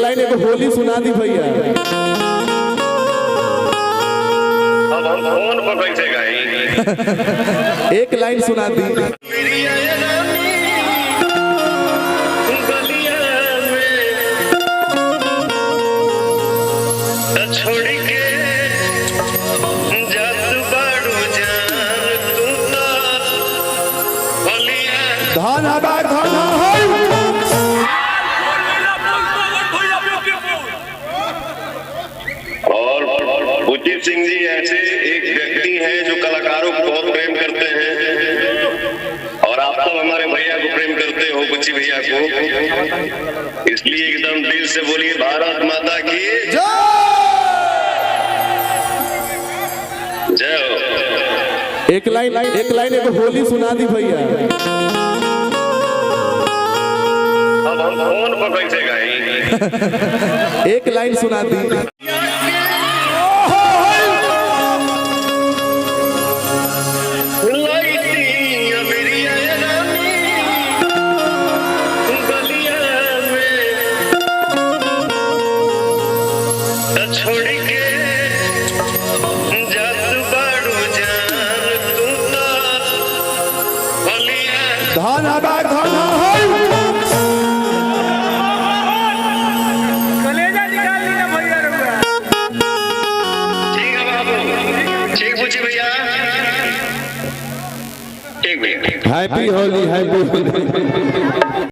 Line एक होली सुना दी भैया। अब हम फोन पर कैसे गाएंगे? एक लाइन सुना दी। छोड़ के जात बाड़ू जान तू तो बलिया धन हवा धन और उचित सिंह जी ऐसे एक व्यक्ति हैं जो कलाकारों को बहुत प्रेम करते हैं और आप सब हमारे भैया को प्रेम करते हो, बुच्ची भैया को, इसलिए एकदम दिल से बोलिए भारत माता की जय हो। एक लाइन एक होली सुना दी भैया। अब हम फोन पर कैसे गाएंगे? एक लाइन सुना दी। छोड़ के जात बाड़ू जान तू तो बलिया धन हवा धन कलेजा निकाल ली ना भैया रुआ। ठीक है बाबू, ठीक बुच्ची भैया, ठीक भैया। Happy Holi happy Holi.